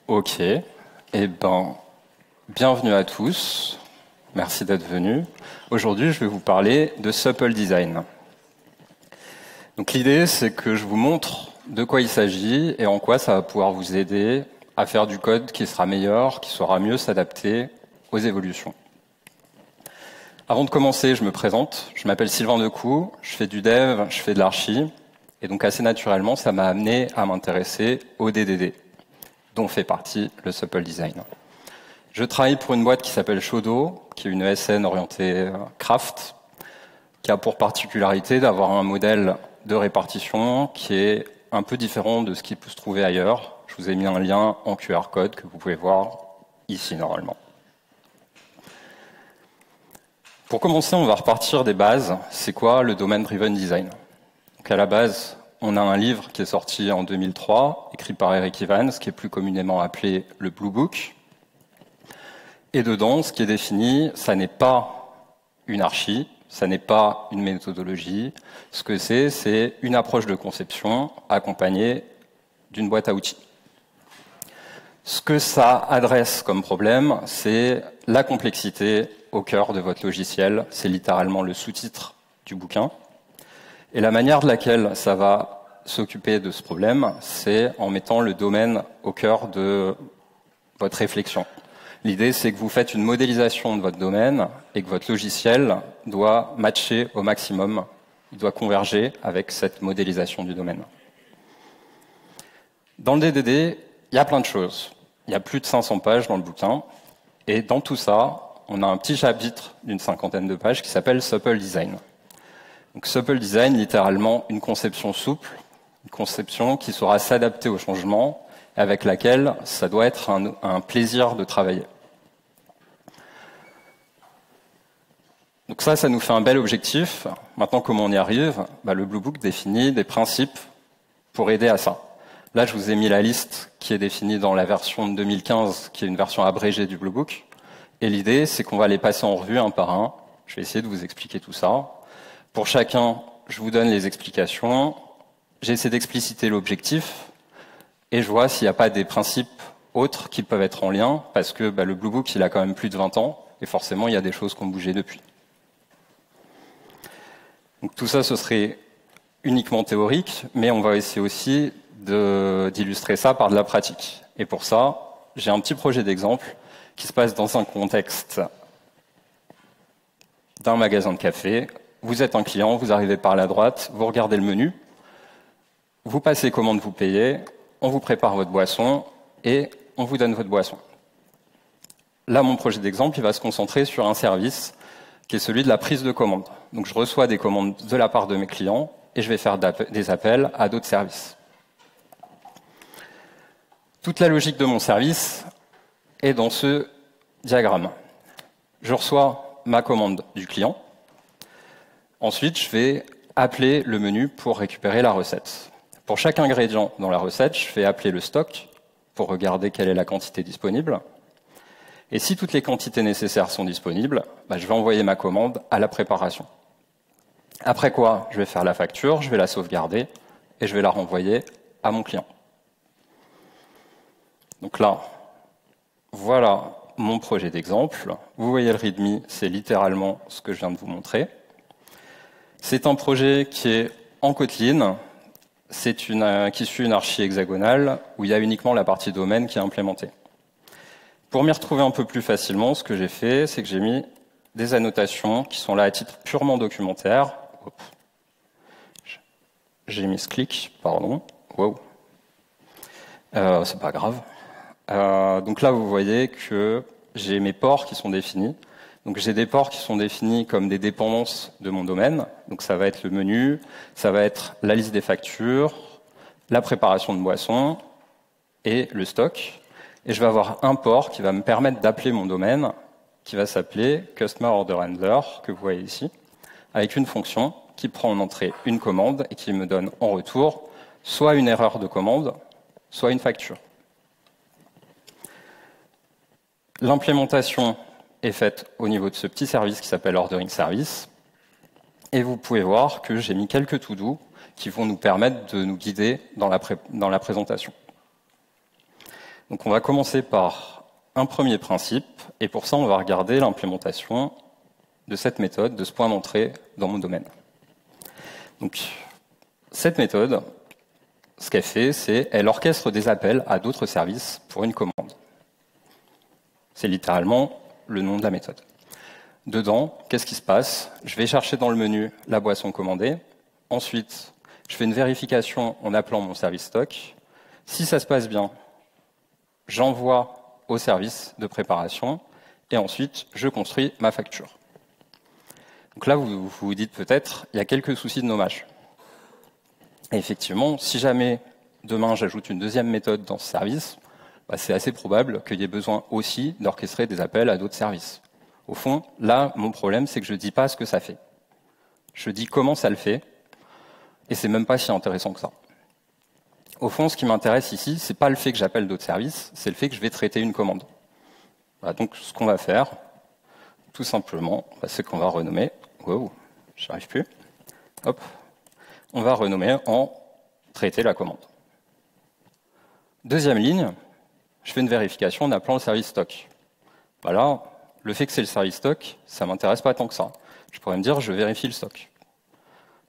Ok, eh ben, bienvenue à tous, merci d'être venus. Aujourd'hui, je vais vous parler de Supple Design. Donc l'idée, c'est que je vous montre de quoi il s'agit et en quoi ça va pouvoir vous aider à faire du code qui sera meilleur, qui saura mieux s'adapter aux évolutions. Avant de commencer, je me présente, je m'appelle Sylvain Decoux, je fais du dev, je fais de l'archi, et donc assez naturellement, ça m'a amené à m'intéresser au DDD, dont fait partie le Supple Design. Je travaille pour une boîte qui s'appelle Shodo, qui est une ESN orientée craft, qui a pour particularité d'avoir un modèle de répartition qui est un peu différent de ce qui peut se trouver ailleurs. Je vous ai mis un lien en QR code que vous pouvez voir ici normalement. Pour commencer, on va repartir des bases. C'est quoi le Domain Driven Design? Donc à la base, on a un livre qui est sorti en 2003, écrit par Eric Evans, qui est plus communément appelé le Blue Book. Et dedans, ce qui est défini, ça n'est pas une archi, ça n'est pas une méthodologie. Ce que c'est une approche de conception accompagnée d'une boîte à outils. Ce que ça adresse comme problème, c'est la complexité au cœur de votre logiciel. C'est littéralement le sous-titre du bouquin. Et la manière de laquelle ça va s'occuper de ce problème, c'est en mettant le domaine au cœur de votre réflexion. L'idée, c'est que vous faites une modélisation de votre domaine et que votre logiciel doit matcher au maximum. Il doit converger avec cette modélisation du domaine. Dans le DDD, il y a plein de choses. Il y a plus de 500 pages dans le bouquin. Et dans tout ça, on a un petit chapitre d'une 50aine de pages qui s'appelle Supple Design. Donc Supple Design, littéralement une conception souple, une conception qui saura s'adapter aux changements, avec laquelle ça doit être un plaisir de travailler. Donc ça nous fait un bel objectif. Maintenant, comment on y arrive? Le Blue Book définit des principes pour aider à ça. Là, je vous ai mis la liste qui est définie dans la version de 2015, qui est une version abrégée du Blue Book. Et l'idée, c'est qu'on va les passer en revue un par un. Je vais essayer de vous expliquer tout ça. Pour chacun, je vous donne les explications. J'essaie d'expliciter l'objectif. Et je vois s'il n'y a pas des principes autres qui peuvent être en lien, parce que le Blue Book, il a quand même plus de 20 ans. Et forcément, il y a des choses qui ont bougé depuis. Donc tout ça, ce serait uniquement théorique, mais on va essayer aussi d'illustrer ça par de la pratique. Et pour ça, j'ai un petit projet d'exemple qui se passe dans un contexte d'un magasin de café. Vous êtes un client, vous arrivez par la droite, vous regardez le menu, vous passez commande, vous payez, on vous prépare votre boisson et on vous donne votre boisson. Là, mon projet d'exemple, il va se concentrer sur un service qui est celui de la prise de commande. Donc je reçois des commandes de la part de mes clients et je vais faire des appels à d'autres services. Toute la logique de mon service est dans ce diagramme. Je reçois ma commande du client. Ensuite, je vais appeler le menu pour récupérer la recette. Pour chaque ingrédient dans la recette, je vais appeler le stock pour regarder quelle est la quantité disponible. Et si toutes les quantités nécessaires sont disponibles, je vais envoyer ma commande à la préparation. Après quoi, je vais faire la facture, je vais la sauvegarder et je vais la renvoyer à mon client. Donc là, voilà mon projet d'exemple. Vous voyez le README, c'est littéralement ce que je viens de vous montrer. C'est un projet qui est en Kotlin, qui suit une archi hexagonale où il y a uniquement la partie domaine qui est implémentée. Pour m'y retrouver un peu plus facilement, ce que j'ai fait, c'est que j'ai mis des annotations qui sont là à titre purement documentaire. J'ai mis ce clic, pardon. Wow. C'est pas grave. Donc là, vous voyez que j'ai mes ports qui sont définis. Donc j'ai des ports qui sont définis comme des dépendances de mon domaine. Donc ça va être le menu, ça va être la liste des factures, la préparation de boissons et le stock. Et je vais avoir un port qui va me permettre d'appeler mon domaine, qui va s'appeler Customer Order Handler, que vous voyez ici, avec une fonction qui prend en entrée une commande et qui me donne en retour soit une erreur de commande, soit une facture. L'implémentation est faite au niveau de ce petit service qui s'appelle Ordering Service. Et vous pouvez voir que j'ai mis quelques to-do qui vont nous permettre de nous guider dans la présentation. Donc on va commencer par un premier principe, et pour ça on va regarder l'implémentation de cette méthode, de ce point d'entrée dans mon domaine. Donc cette méthode, ce qu'elle fait, c'est qu'elle orchestre des appels à d'autres services pour une commande. C'est littéralement le nom de la méthode. Dedans, qu'est-ce qui se passe? Je vais chercher dans le menu la boisson commandée. Ensuite, je fais une vérification en appelant mon service stock. Si ça se passe bien, j'envoie au service de préparation et ensuite, je construis ma facture. Donc là, vous vous dites peut-être, il y a quelques soucis de nommage. Et effectivement, si jamais demain j'ajoute une deuxième méthode dans ce service, c'est assez probable qu'il y ait besoin aussi d'orchestrer des appels à d'autres services. Au fond, là, mon problème, c'est que je ne dis pas ce que ça fait. Je dis comment ça le fait, et c'est même pas si intéressant que ça. Au fond, ce qui m'intéresse ici, c'est pas le fait que j'appelle d'autres services, c'est le fait que je vais traiter une commande. Voilà, donc, ce qu'on va faire, tout simplement, c'est qu'on va renommer. Wow, j'y arrive plus. Hop, on va renommer en traiter la commande. Deuxième ligne, je fais une vérification en appelant le service stock. Voilà. Le fait que c'est le service stock, ça ne m'intéresse pas tant que ça. Je pourrais me dire, je vérifie le stock.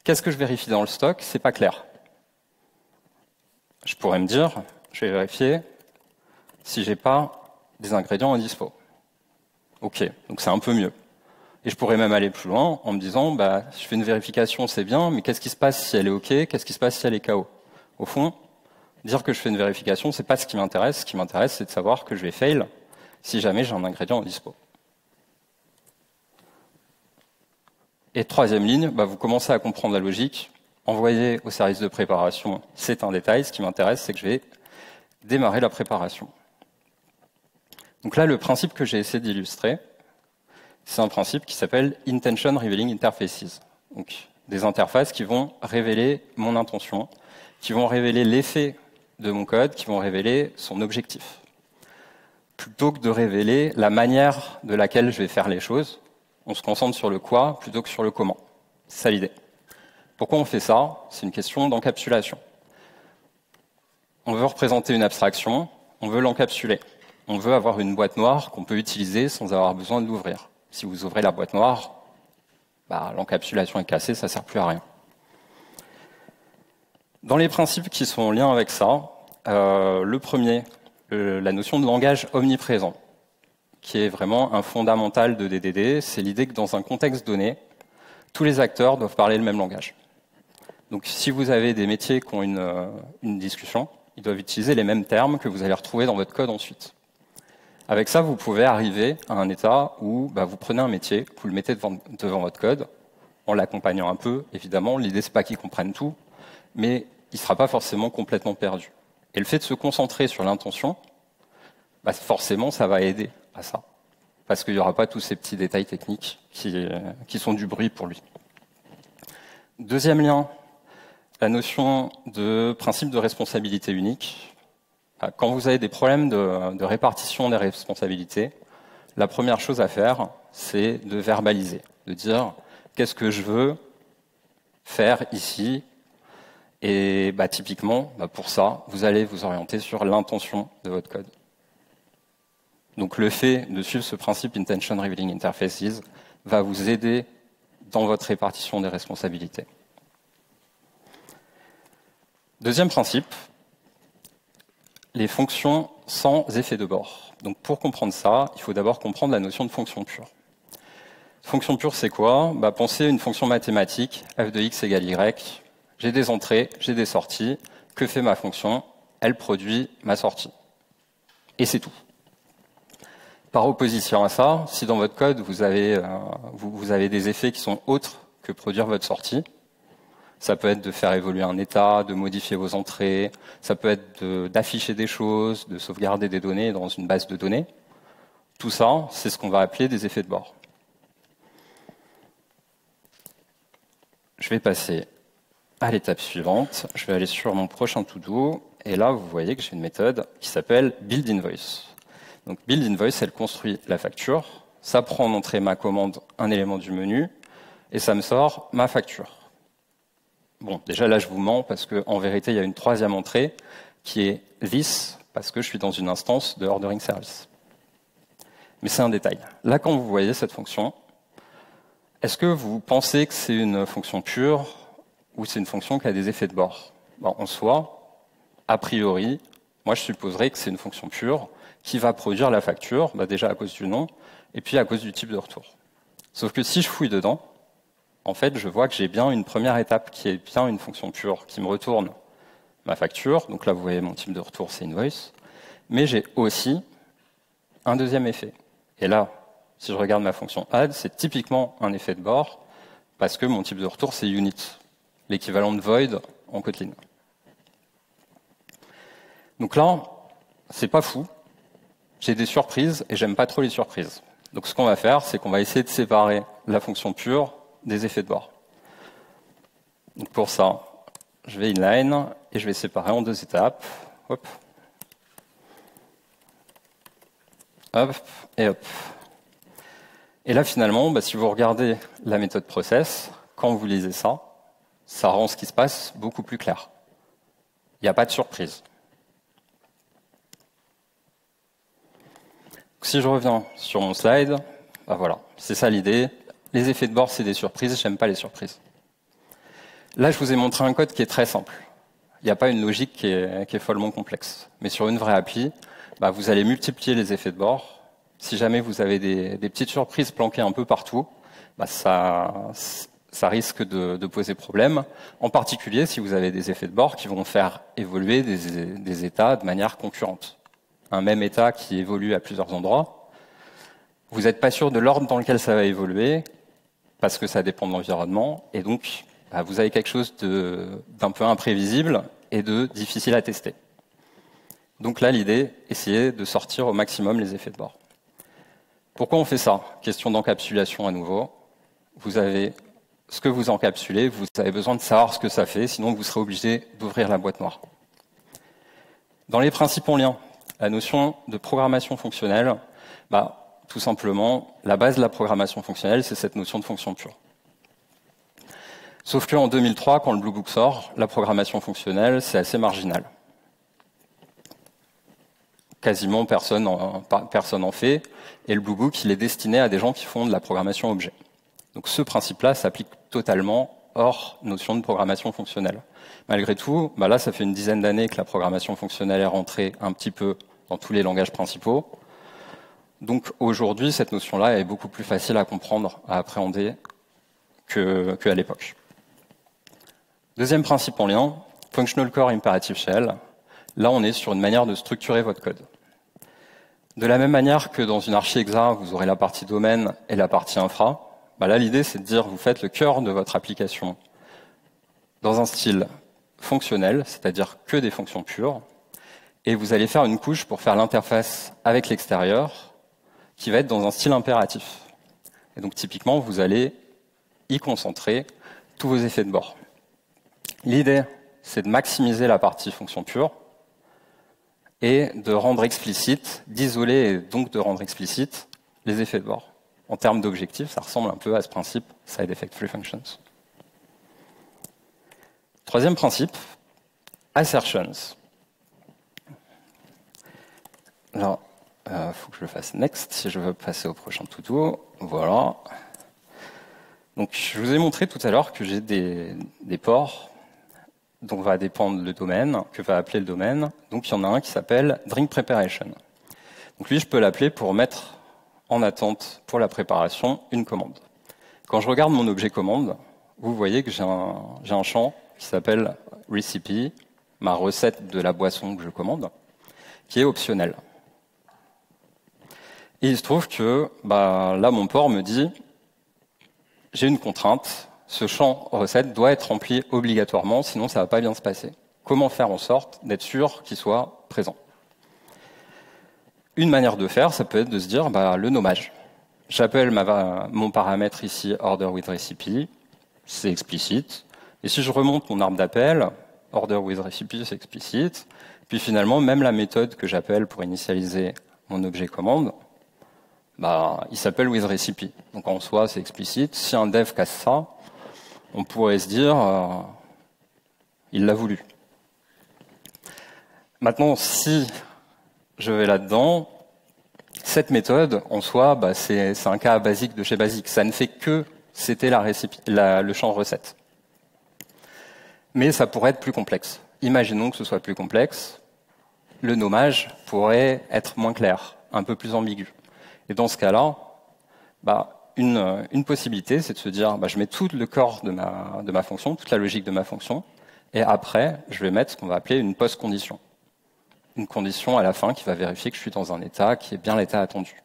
Qu'est-ce que je vérifie dans le stock? C'est pas clair. Je pourrais me dire, je vais vérifier si j'ai pas des ingrédients en dispo. Ok, donc c'est un peu mieux. Et je pourrais même aller plus loin en me disant, je fais une vérification, c'est bien, mais qu'est-ce qui se passe si elle est ok? Qu'est-ce qui se passe si elle est KO? Au fond, dire que je fais une vérification, c'est pas ce qui m'intéresse. Ce qui m'intéresse, c'est de savoir que je vais fail si jamais j'ai un ingrédient en dispo. Et troisième ligne, vous commencez à comprendre la logique. Envoyer au service de préparation, c'est un détail. Ce qui m'intéresse, c'est que je vais démarrer la préparation. Donc là, le principe que j'ai essayé d'illustrer, c'est un principe qui s'appelle Intention Revealing Interfaces. Donc des interfaces qui vont révéler mon intention, qui vont révéler l'effet de mon code, qui vont révéler son objectif. Plutôt que de révéler la manière de laquelle je vais faire les choses, on se concentre sur le quoi plutôt que sur le comment. C'est ça l'idée. Pourquoi on fait ça? C'est une question d'encapsulation. On veut représenter une abstraction, on veut l'encapsuler. On veut avoir une boîte noire qu'on peut utiliser sans avoir besoin de l'ouvrir. Si vous ouvrez la boîte noire, l'encapsulation est cassée, ça ne sert plus à rien. Dans les principes qui sont en lien avec ça, le premier, la notion de langage omniprésent, qui est vraiment un fondamental de DDD, c'est l'idée que dans un contexte donné, tous les acteurs doivent parler le même langage. Donc si vous avez des métiers qui ont une discussion, ils doivent utiliser les mêmes termes que vous allez retrouver dans votre code ensuite. Avec ça, vous pouvez arriver à un état où vous prenez un métier, vous le mettez devant votre code, en l'accompagnant un peu, évidemment. L'idée, c'est pas qu'il comprenne tout, mais il ne sera pas forcément complètement perdu. Et le fait de se concentrer sur l'intention, forcément, ça va aider à ça. Parce qu'il n'y aura pas tous ces petits détails techniques qui sont du bruit pour lui. Deuxième lien, la notion de principe de responsabilité unique. Quand vous avez des problèmes de répartition des responsabilités, la première chose à faire, c'est de verbaliser, de dire qu'est-ce que je veux faire ici. Et typiquement, pour ça, vous allez vous orienter sur l'intention de votre code. Donc le fait de suivre ce principe Intention Revealing Interfaces va vous aider dans votre répartition des responsabilités. Deuxième principe, les fonctions sans effet de bord. Donc pour comprendre ça, il faut d'abord comprendre la notion de fonction pure. Fonction pure, c'est quoi? Pensez à une fonction mathématique, f de x égale y. J'ai des entrées, j'ai des sorties. Que fait ma fonction? Elle produit ma sortie. Et c'est tout. Par opposition à ça, si dans votre code, vous avez des effets qui sont autres que produire votre sortie, ça peut être de faire évoluer un état, de modifier vos entrées, ça peut être d'afficher des choses, de sauvegarder des données dans une base de données. Tout ça, c'est ce qu'on va appeler des effets de bord. Je vais passer à l'étape suivante. Je vais aller sur mon prochain to-do, et là, vous voyez que j'ai une méthode qui s'appelle build_invoice. Donc build_invoice, elle construit la facture, ça prend en entrée ma commande, un élément du menu, et ça me sort ma facture. Bon, déjà là, je vous mens, parce qu'en vérité, il y a une troisième entrée, qui est this, parce que je suis dans une instance de ordering service. Mais c'est un détail. Là, quand vous voyez cette fonction, est-ce que vous pensez que c'est une fonction pure ou c'est une fonction qui a des effets de bord? En soi, a priori, moi je supposerais que c'est une fonction pure qui va produire la facture, déjà à cause du nom, et puis à cause du type de retour. Sauf que si je fouille dedans, en fait, je vois que j'ai bien une première étape qui est bien une fonction pure qui me retourne ma facture. Donc là, vous voyez, mon type de retour, c'est invoice. Mais j'ai aussi un deuxième effet. Et là, si je regarde ma fonction add, c'est typiquement un effet de bord parce que mon type de retour, c'est unit, l'équivalent de void en Kotlin. Donc là, c'est pas fou. J'ai des surprises et j'aime pas trop les surprises. Donc ce qu'on va faire, c'est qu'on va essayer de séparer la fonction pure des effets de bord. Donc pour ça, je vais inline et je vais séparer en deux étapes. Hop. Hop et hop. Et là, finalement, si vous regardez la méthode process, quand vous lisez ça, ça rend ce qui se passe beaucoup plus clair. Il n'y a pas de surprise. Si je reviens sur mon slide, voilà, c'est ça l'idée. Les effets de bord, c'est des surprises, j'aime pas les surprises. Là, je vous ai montré un code qui est très simple. Il n'y a pas une logique qui est follement complexe. Mais sur une vraie appli, vous allez multiplier les effets de bord. Si jamais vous avez des petites surprises planquées un peu partout, ça risque de poser problème. En particulier, si vous avez des effets de bord qui vont faire évoluer des états de manière concurrente. Un même état qui évolue à plusieurs endroits, vous n'êtes pas sûr de l'ordre dans lequel ça va évoluer, parce que ça dépend de l'environnement, et donc vous avez quelque chose d'un peu imprévisible et de difficile à tester. Donc là, l'idée, essayez de sortir au maximum les effets de bord. Pourquoi on fait ça? Question d'encapsulation à nouveau. Vous avez ce que vous encapsulez, vous avez besoin de savoir ce que ça fait, sinon vous serez obligé d'ouvrir la boîte noire. Dans les principes en lien, la notion de programmation fonctionnelle, tout simplement, la base de la programmation fonctionnelle, c'est cette notion de fonction pure. Sauf qu'en 2003, quand le Blue Book sort, la programmation fonctionnelle, c'est assez marginal. Quasiment personne en fait, et le Blue Book, il est destiné à des gens qui font de la programmation objet. Donc ce principe-là s'applique totalement hors notion de programmation fonctionnelle. Malgré tout, là, ça fait une dizaine d'années que la programmation fonctionnelle est rentrée un petit peu dans tous les langages principaux. Donc aujourd'hui, cette notion-là est beaucoup plus facile à comprendre, à appréhender qu'à l'époque. Deuxième principe en lien, Functional Core Imperative Shell. Là, on est sur une manière de structurer votre code. De la même manière que dans une archi-exa, vous aurez la partie domaine et la partie infra, là, l'idée, c'est de dire vous faites le cœur de votre application dans un style fonctionnel, c'est-à-dire que des fonctions pures, et vous allez faire une couche pour faire l'interface avec l'extérieur, qui va être dans un style impératif. Et donc, typiquement, vous allez y concentrer tous vos effets de bord. L'idée, c'est de maximiser la partie fonction pure et de rendre explicite, d'isoler et donc de rendre explicite les effets de bord. En termes d'objectifs, ça ressemble un peu à ce principe Side Effect Free Functions. Troisième principe, Assertions. Alors, faut que je le fasse next si je veux passer au prochain to-do. Voilà. Donc, je vous ai montré tout à l'heure que j'ai des ports dont va dépendre le domaine, que va appeler le domaine. Donc, il y en a un qui s'appelle Drink Preparation. Donc, lui, je peux l'appeler pour mettre en attente pour la préparation une commande. Quand je regarde mon objet commande, vous voyez que j'ai un champ qui s'appelle Recipe, ma recette de la boisson que je commande, qui est optionnelle. Et il se trouve que là, mon port me dit j'ai une contrainte, ce champ recette doit être rempli obligatoirement, sinon ça ne va pas bien se passer. Comment faire en sorte d'être sûr qu'il soit présent? Une manière de faire, ça peut être de se dire le nommage. J'appelle mon paramètre ici order with recipe, c'est explicite. Et si je remonte mon arbre d'appel, order with recipe, c'est explicite. Puis finalement, même la méthode que j'appelle pour initialiser mon objet commande, il s'appelle with recipe. Donc en soi, c'est explicite. Si un dev casse ça, on pourrait se dire il l'a voulu. Maintenant, si je vais là-dedans. Cette méthode, en soi, c'est un cas basique de chez basique. Ça ne fait que c'était le champ recette. Mais ça pourrait être plus complexe. Imaginons que ce soit plus complexe. Le nommage pourrait être moins clair, un peu plus ambigu. Et dans ce cas-là, une possibilité, c'est de se dire, je mets tout le corps de ma fonction, toute la logique de ma fonction, et après, je vais mettre ce qu'on va appeler une post-condition. Une condition à la fin qui va vérifier que je suis dans un état qui est bien l'état attendu.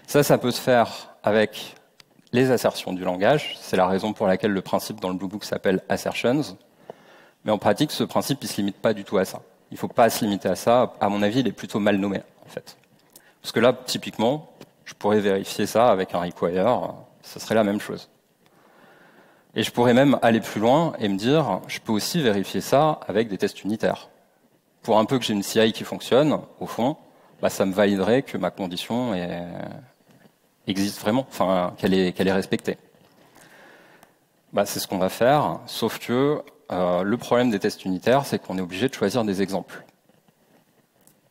Ça peut se faire avec les assertions du langage. C'est la raison pour laquelle le principe dans le Blue Book s'appelle assertions. Mais en pratique, ce principe, il se limite pas du tout à ça. Il ne faut pas se limiter à ça. À mon avis, il est plutôt mal nommé, en fait. Parce que là, typiquement, je pourrais vérifier ça avec un require. Ce serait la même chose. Et je pourrais même aller plus loin et me dire, je peux aussi vérifier ça avec des tests unitaires. Pour un peu que j'ai une CI qui fonctionne, au fond, ça me validerait que ma condition existe vraiment, enfin qu'elle est respectée. C'est ce qu'on va faire, sauf que le problème des tests unitaires, c'est qu'on est obligé de choisir des exemples.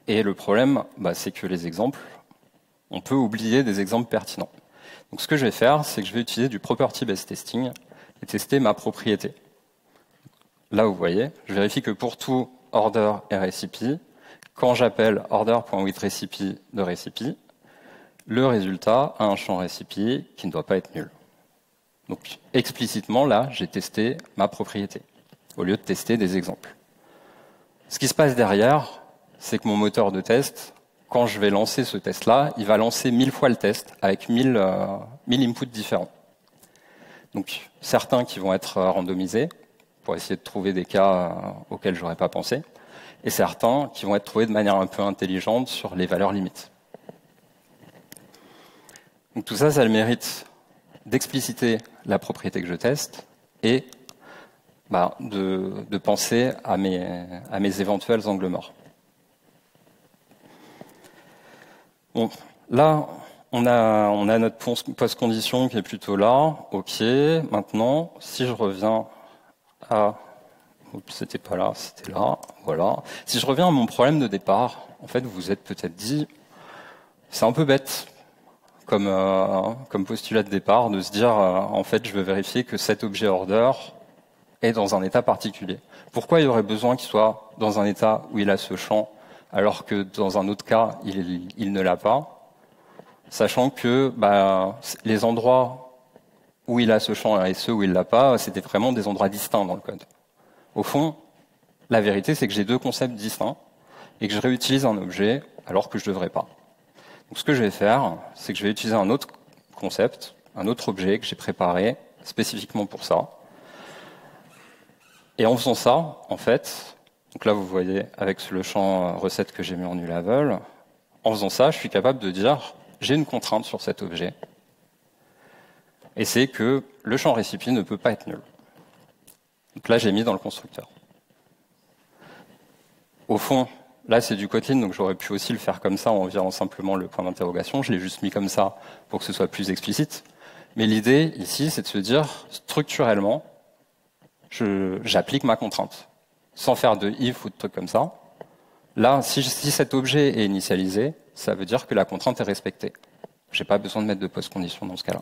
Et le problème, c'est que les exemples, on peut oublier des exemples pertinents. Donc ce que je vais faire, c'est que je vais utiliser du property-based testing et tester ma propriété. Là, vous voyez, je vérifie que pour tout order et recipe, quand j'appelle order.withRecipe de recipe, le résultat a un champ recipe qui ne doit pas être nul. Donc explicitement, là, j'ai testé ma propriété, au lieu de tester des exemples. Ce qui se passe derrière, c'est que mon moteur de test, quand je vais lancer ce test-là, il va lancer 1000 fois le test avec 1000 inputs différents. Donc certains qui vont être randomisés, pour essayer de trouver des cas auxquels je n'aurais pas pensé, et certains qui vont être trouvés de manière un peu intelligente sur les valeurs limites. Donc tout ça, ça a le mérite d'expliciter la propriété que je teste et de penser à mes éventuels angles morts. Bon, là, on a notre post-condition qui est plutôt là. OK. Maintenant, si je reviens à... Oups, c'était pas là, c'était là. Voilà. Si je reviens à mon problème de départ, en fait, vous vous êtes peut-être dit, c'est un peu bête comme postulat de départ, de se dire, en fait, je veux vérifier que cet objet order est dans un état particulier. Pourquoi il y aurait besoin qu'il soit dans un état où il a ce champ, alors que dans un autre cas, il ne l'a pas, sachant que les endroits où il a ce champ et ceux où il l'a pas, c'était vraiment des endroits distincts dans le code. Au fond, la vérité, c'est que j'ai deux concepts distincts et que je réutilise un objet alors que je ne devrais pas. Donc ce que je vais faire, c'est que je vais utiliser un autre concept, un autre objet que j'ai préparé spécifiquement pour ça. Et en faisant ça, en fait, donc là vous voyez avec le champ recette que j'ai mis en new level, en faisant ça, je suis capable de dire j'ai une contrainte sur cet objet. Et c'est que le champ recipe ne peut pas être nul. Donc là, j'ai mis dans le constructeur. Au fond, là, c'est du Kotlin, donc j'aurais pu aussi le faire comme ça en virant simplement le point d'interrogation. Je l'ai juste mis comme ça pour que ce soit plus explicite. Mais l'idée, ici, c'est de se dire, structurellement, j'applique ma contrainte. Sans faire de if ou de trucs comme ça. Là, si cet objet est initialisé, ça veut dire que la contrainte est respectée. Je n'ai pas besoin de mettre de post-condition dans ce cas-là.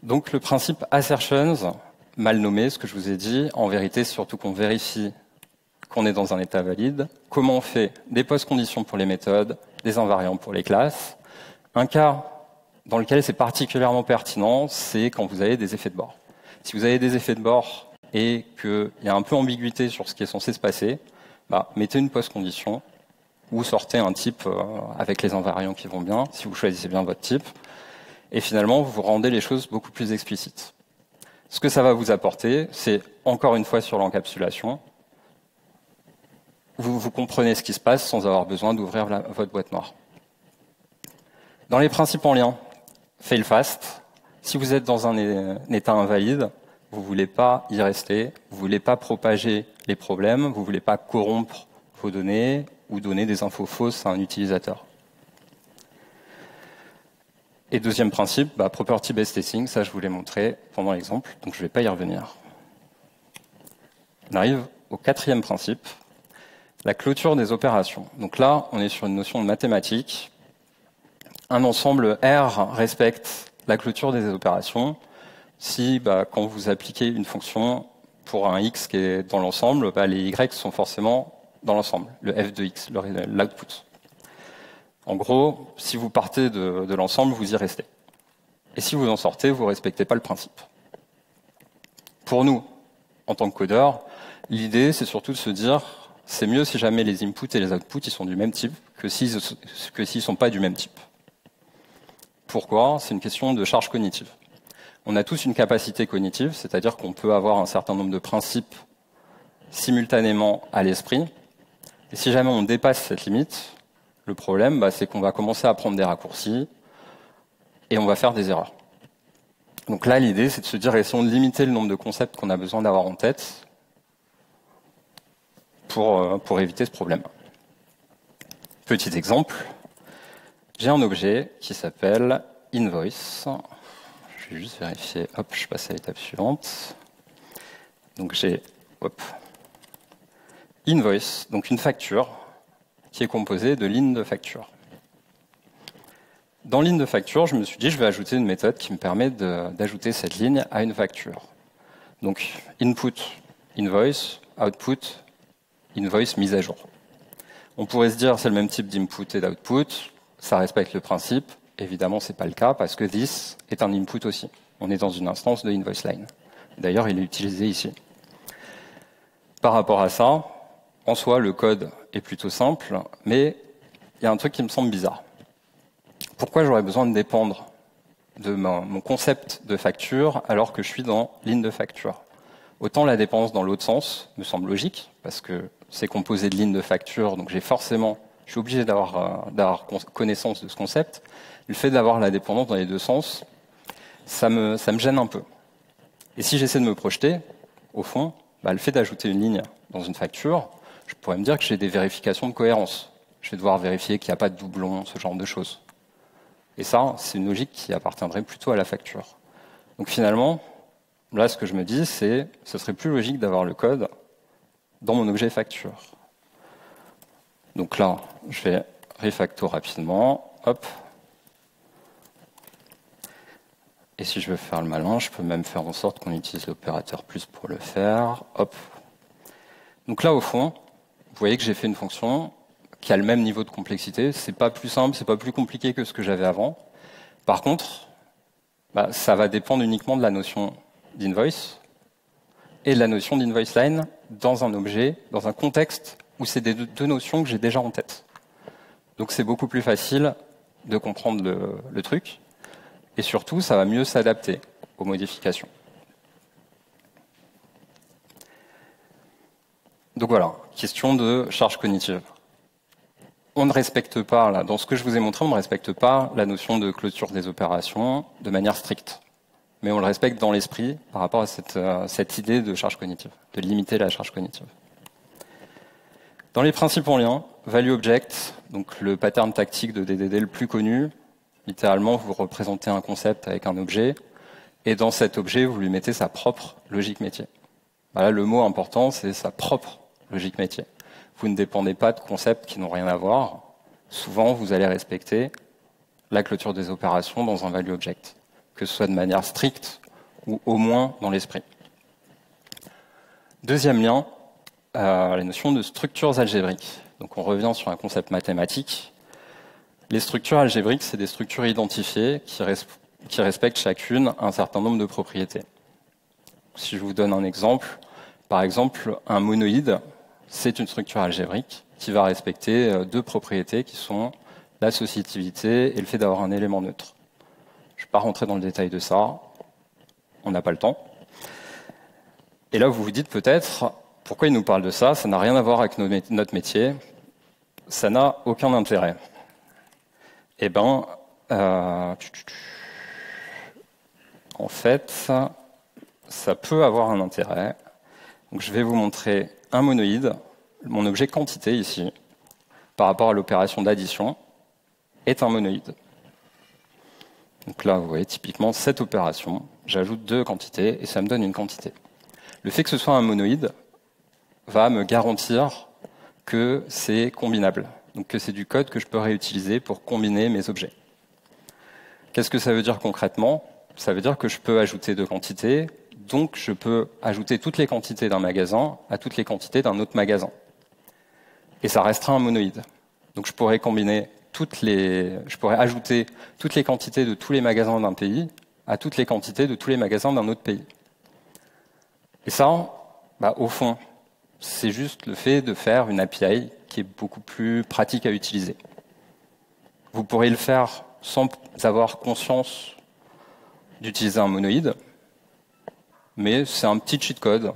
Donc le principe assertions, mal nommé, ce que je vous ai dit, en vérité, c'est surtout qu'on vérifie qu'on est dans un état valide. Comment on fait des post-conditions pour les méthodes, des invariants pour les classes. Un cas dans lequel c'est particulièrement pertinent, c'est quand vous avez des effets de bord. Si vous avez des effets de bord et qu'il y a un peu ambiguïté sur ce qui est censé se passer, mettez une post-condition ou sortez un type avec les invariants qui vont bien, si vous choisissez bien votre type. Et finalement, vous rendez les choses beaucoup plus explicites. Ce que ça va vous apporter, c'est encore une fois sur l'encapsulation, vous comprenez ce qui se passe sans avoir besoin d'ouvrir votre boîte noire. Dans les principes en lien, fail fast. Si vous êtes dans un état invalide, vous ne voulez pas y rester, vous ne voulez pas propager les problèmes, vous ne voulez pas corrompre vos données ou donner des infos fausses à un utilisateur. Et deuxième principe, property-based testing, ça je vous l'ai montré pendant l'exemple, donc je ne vais pas y revenir. On arrive au quatrième principe. La clôture des opérations. Donc là, on est sur une notion de mathématiques. Un ensemble R respecte la clôture des opérations si, quand vous appliquez une fonction pour un X qui est dans l'ensemble, les Y sont forcément dans l'ensemble, le f de X, l'output. En gros, si vous partez de l'ensemble, vous y restez. Et si vous en sortez, vous ne respectez pas le principe. Pour nous, en tant que codeurs, l'idée, c'est surtout de se dire, c'est mieux si jamais les inputs et les outputs ils sont du même type que s'ils ne sont pas du même type. Pourquoi? C'est une question de charge cognitive. On a tous une capacité cognitive, c'est-à-dire qu'on peut avoir un certain nombre de principes simultanément à l'esprit. Et si jamais on dépasse cette limite, le problème, c'est qu'on va commencer à prendre des raccourcis et on va faire des erreurs. Donc là, l'idée, c'est de se dire, essayons de limiter le nombre de concepts qu'on a besoin d'avoir en tête pour éviter ce problème. Petit exemple, j'ai un objet qui s'appelle invoice. Je vais juste vérifier, hop, je passe à l'étape suivante. Donc j'ai, invoice, donc une facture qui est composée de lignes de facture. Dans ligne de facture, je me suis dit, je vais ajouter une méthode qui me permet d'ajouter cette ligne à une facture. Donc input, invoice, output, invoice mise à jour. On pourrait se dire c'est le même type d'input et d'output, ça respecte le principe. Évidemment, c'est pas le cas parce que this est un input aussi. On est dans une instance de invoice line. D'ailleurs, il est utilisé ici. Par rapport à ça, en soi, le code est plutôt simple, mais il y a un truc qui me semble bizarre. Pourquoi j'aurais besoin de dépendre de mon concept de facture alors que je suis dans ligne de facture? Autant la dépendance dans l'autre sens me semble logique, parce que c'est composé de lignes de facture, donc je suis obligé d'avoir connaissance de ce concept. Le fait d'avoir la dépendance dans les deux sens, ça me gêne un peu. Et si j'essaie de me projeter, au fond, le fait d'ajouter une ligne dans une facture, je pourrais me dire que j'ai des vérifications de cohérence. Je vais devoir vérifier qu'il n'y a pas de doublon, ce genre de choses. Et ça, c'est une logique qui appartiendrait plutôt à la facture. Donc finalement, là, ce que je me dis, ce serait plus logique d'avoir le code dans mon objet facture. Donc là, je vais refacto rapidement. Hop. Et si je veux faire le malin, je peux même faire en sorte qu'on utilise l'opérateur plus pour le faire. Hop. Donc là, au fond, vous voyez que j'ai fait une fonction qui a le même niveau de complexité. C'est pas plus simple, c'est pas plus compliqué que ce que j'avais avant. Par contre, ça va dépendre uniquement de la notion d'invoice et de la notion d'invoice line dans un objet, dans un contexte où c'est des deux notions que j'ai déjà en tête. Donc c'est beaucoup plus facile de comprendre le truc. Et surtout, ça va mieux s'adapter aux modifications. Donc voilà, question de charge cognitive. On ne respecte pas, là, dans ce que je vous ai montré, on ne respecte pas la notion de clôture des opérations de manière stricte. Mais on le respecte dans l'esprit par rapport à cette idée de charge cognitive, de limiter la charge cognitive. Dans les principes en lien, value object, donc le pattern tactique de DDD le plus connu, littéralement, vous représentez un concept avec un objet, et dans cet objet, vous lui mettez sa propre logique métier. Voilà, le mot important, c'est sa propre logique métier. Vous ne dépendez pas de concepts qui n'ont rien à voir. Souvent, vous allez respecter la clôture des opérations dans un value object, que ce soit de manière stricte ou au moins dans l'esprit. Deuxième lien, la notion de structures algébriques. Donc on revient sur un concept mathématique. Les structures algébriques, c'est des structures identifiées qui respectent chacune un certain nombre de propriétés. Si je vous donne un exemple, par exemple, un monoïde, c'est une structure algébrique qui va respecter deux propriétés qui sont l'associativité et le fait d'avoir un élément neutre. Je ne vais pas rentrer dans le détail de ça, on n'a pas le temps. Et là, vous vous dites peut-être, pourquoi il nous parle de ça? Ça n'a rien à voir avec notre métier, ça n'a aucun intérêt. Eh bien, en fait, ça peut avoir un intérêt. Donc, je vais vous montrer un monoïde, mon objet quantité ici, par rapport à l'opération d'addition, est un monoïde. Donc là, vous voyez, typiquement, cette opération, j'ajoute deux quantités et ça me donne une quantité. Le fait que ce soit un monoïde va me garantir que c'est combinable, donc que c'est du code que je peux réutiliser pour combiner mes objets. Qu'est-ce que ça veut dire concrètement? Ça veut dire que je peux ajouter deux quantités, donc je peux ajouter toutes les quantités d'un magasin à toutes les quantités d'un autre magasin. Et ça restera un monoïde. Donc je pourrais ajouter toutes les quantités de tous les magasins d'un pays à toutes les quantités de tous les magasins d'un autre pays. Et ça, au fond, c'est juste le fait de faire une API qui est beaucoup plus pratique à utiliser. Vous pourrez le faire sans avoir conscience d'utiliser un monoïde, mais c'est un petit cheat code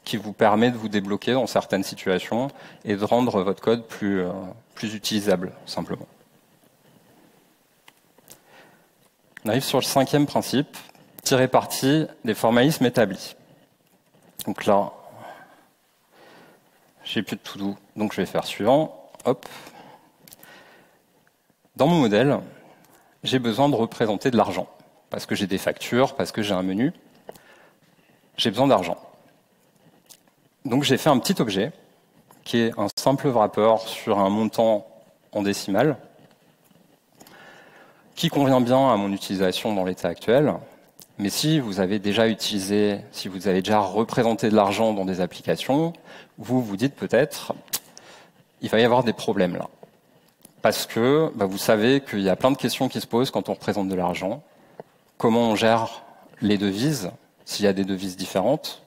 qui vous permet de vous débloquer dans certaines situations et de rendre votre code plus utilisable, simplement. On arrive sur le cinquième principe, tirer parti des formalismes établis. Donc là, j'ai plus de to-do, donc je vais faire suivant. Hop. Dans mon modèle, j'ai besoin de représenter de l'argent, parce que j'ai des factures, parce que j'ai un menu. J'ai besoin d'argent. Donc j'ai fait un petit objet, qui est un simple wrapper sur un montant en décimales, qui convient bien à mon utilisation dans l'état actuel. Mais si vous avez déjà représenté de l'argent dans des applications, vous vous dites peut-être, il va y avoir des problèmes là. Parce que vous savez qu'il y a plein de questions qui se posent quand on représente de l'argent. Comment on gère les devises, s'il y a des devises différentes?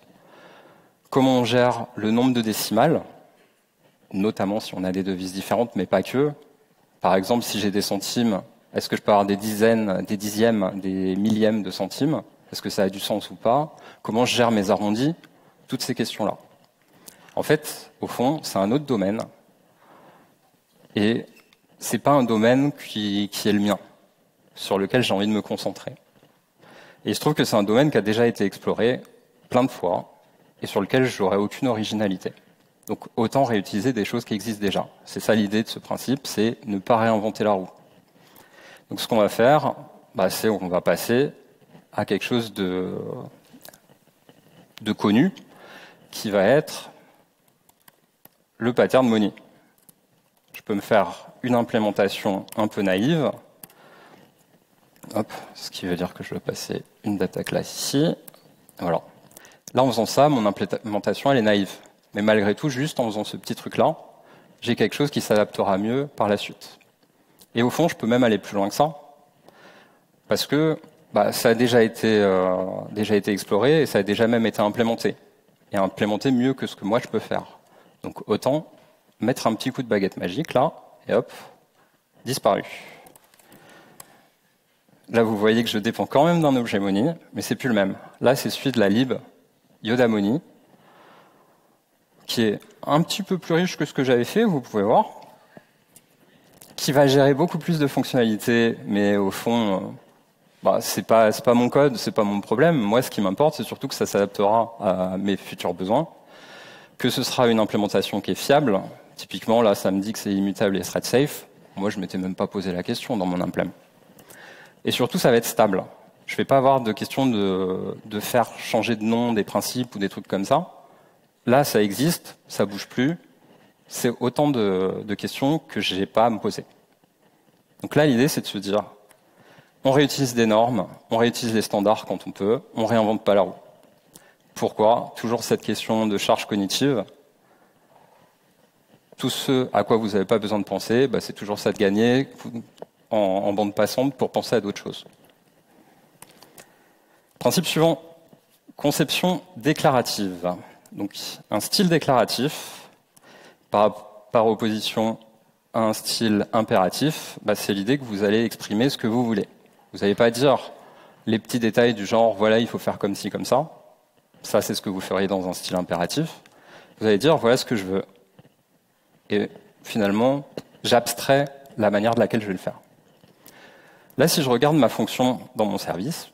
Comment on gère le nombre de décimales, notamment si on a des devises différentes, mais pas que. Par exemple, si j'ai des centimes, est-ce que je peux avoir des dizaines, des dixièmes, des millièmes de centimes? Est-ce que ça a du sens ou pas? Comment je gère mes arrondis? Toutes ces questions-là. En fait, au fond, c'est un autre domaine. Et c'est pas un domaine qui est le mien, sur lequel j'ai envie de me concentrer. Et il se trouve que c'est un domaine qui a déjà été exploré plein de fois et sur lequel je n'aurai aucune originalité. Donc autant réutiliser des choses qui existent déjà. C'est ça l'idée de ce principe, c'est ne pas réinventer la roue. Donc ce qu'on va faire, c'est qu'on va passer à quelque chose de connu, qui va être le pattern money. Je peux me faire une implémentation un peu naïve. Hop, ce qui veut dire que je vais passer une data class ici. Voilà. Là, en faisant ça, mon implémentation, elle est naïve. Mais malgré tout, juste en faisant ce petit truc-là, j'ai quelque chose qui s'adaptera mieux par la suite. Et au fond, je peux même aller plus loin que ça, parce que ça a déjà été exploré et ça a déjà même été implémenté. Et implémenté mieux que ce que moi je peux faire. Donc autant mettre un petit coup de baguette magique là, et hop, disparu. Là, vous voyez que je dépends quand même d'un objet money, mais c'est plus le même. Là, c'est celui de la lib Yoda Money, qui est un petit peu plus riche que ce que j'avais fait, vous pouvez voir, qui va gérer beaucoup plus de fonctionnalités, mais au fond, c'est pas mon code, c'est pas mon problème. Moi, ce qui m'importe, c'est surtout que ça s'adaptera à mes futurs besoins, que ce sera une implémentation qui est fiable. Typiquement, là, ça me dit que c'est immutable et thread safe. Moi, je m'étais même pas posé la question dans mon implem. Et surtout, ça va être stable. Je vais pas avoir de question de faire changer de nom des principes ou des trucs comme ça. Là, ça existe, ça bouge plus. C'est autant de questions que j'ai pas à me poser. Donc là, l'idée, c'est de se dire, on réutilise des normes, on réutilise les standards quand on peut, on réinvente pas la roue. Pourquoi? Toujours cette question de charge cognitive. Tout ce à quoi vous n'avez pas besoin de penser, c'est toujours ça de gagner en bande passante pour penser à d'autres choses. Principe suivant, conception déclarative. Donc un style déclaratif par opposition à un style impératif, c'est l'idée que vous allez exprimer ce que vous voulez. Vous n'allez pas dire les petits détails du genre voilà, il faut faire comme ci, comme ça. Ça, c'est ce que vous feriez dans un style impératif. Vous allez dire voilà ce que je veux. Et finalement, j'abstrais la manière de laquelle je vais le faire. Là, si je regarde ma fonction dans mon service,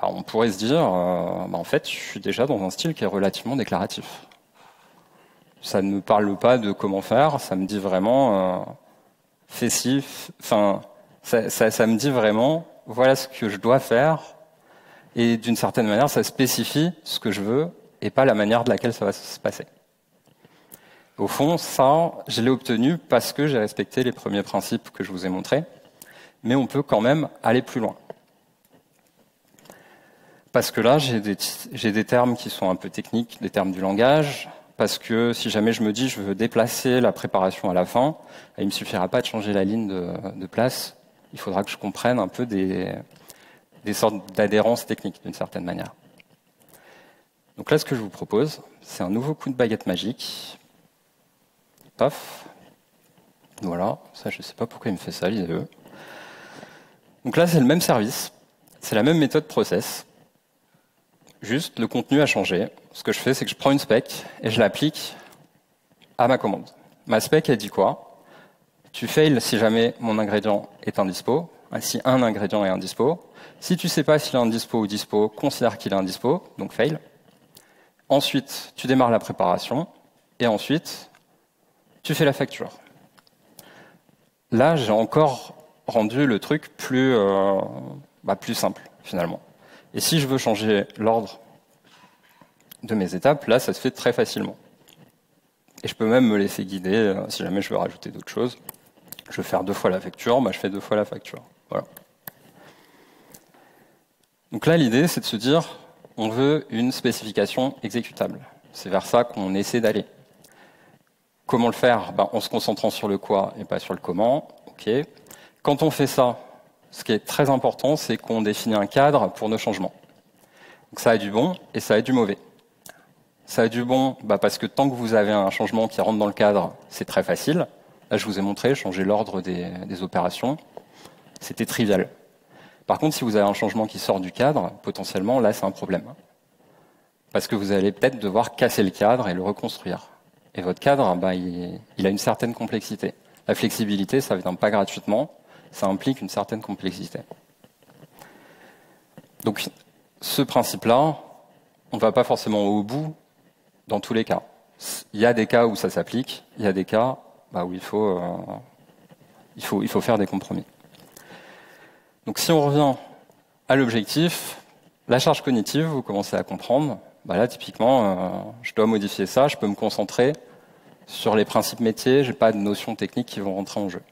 on pourrait se dire, en fait, je suis déjà dans un style qui est relativement déclaratif. Ça ne me parle pas de comment faire, ça me dit vraiment, fais ci, enfin, ça me dit vraiment, voilà ce que je dois faire, et d'une certaine manière, ça spécifie ce que je veux, et pas la manière de laquelle ça va se passer. Au fond, ça, je l'ai obtenu parce que j'ai respecté les premiers principes que je vous ai montrés, mais on peut quand même aller plus loin. Parce que là, j'ai des termes qui sont un peu techniques, des termes du langage, parce que si jamais je me dis je veux déplacer la préparation à la fin, il ne me suffira pas de changer la ligne de place, il faudra que je comprenne un peu des sortes d'adhérence technique d'une certaine manière. Donc là, ce que je vous propose, c'est un nouveau coup de baguette magique. Paf. Voilà, ça je ne sais pas pourquoi il me fait ça, l'IDE. Donc là, c'est le même service, c'est la même méthode process. Juste, le contenu a changé. Ce que je fais, c'est que je prends une spec et je l'applique à ma commande. Ma spec, elle dit quoi? Tu fail si jamais mon ingrédient est indispo, si un ingrédient est indispo. Si tu ne sais pas s'il est indispo ou dispo, considère qu'il est indispo, donc fail. Ensuite, tu démarres la préparation et ensuite, tu fais la facture. Là, j'ai encore rendu le truc plus simple, finalement. Et si je veux changer l'ordre de mes étapes, là, ça se fait très facilement. Et je peux même me laisser guider si jamais je veux rajouter d'autres choses. Je veux faire 2 fois la facture, je fais 2 fois la facture. Voilà. Donc là, l'idée, c'est de se dire, on veut une spécification exécutable. C'est vers ça qu'on essaie d'aller. Comment le faire? En se concentrant sur le quoi et pas sur le comment. Okay. Quand on fait ça, ce qui est très important, c'est qu'on définit un cadre pour nos changements. Donc ça a du bon et ça a du mauvais. Ça a du bon parce que tant que vous avez un changement qui rentre dans le cadre, c'est très facile. Là, je vous ai montré, changer l'ordre des opérations, c'était trivial. Par contre, si vous avez un changement qui sort du cadre, potentiellement, là, c'est un problème. Parce que vous allez peut-être devoir casser le cadre et le reconstruire. Et votre cadre, il a une certaine complexité. La flexibilité, ça ne vient pas gratuitement, ça implique une certaine complexité. Donc, ce principe-là, on ne va pas forcément au bout dans tous les cas. Il y a des cas où ça s'applique, il y a des cas où il faut faire des compromis. Donc si on revient à l'objectif, la charge cognitive, vous commencez à comprendre, là typiquement, je dois modifier ça, je peux me concentrer sur les principes métiers, je n'ai pas de notions techniques qui vont rentrer en jeu.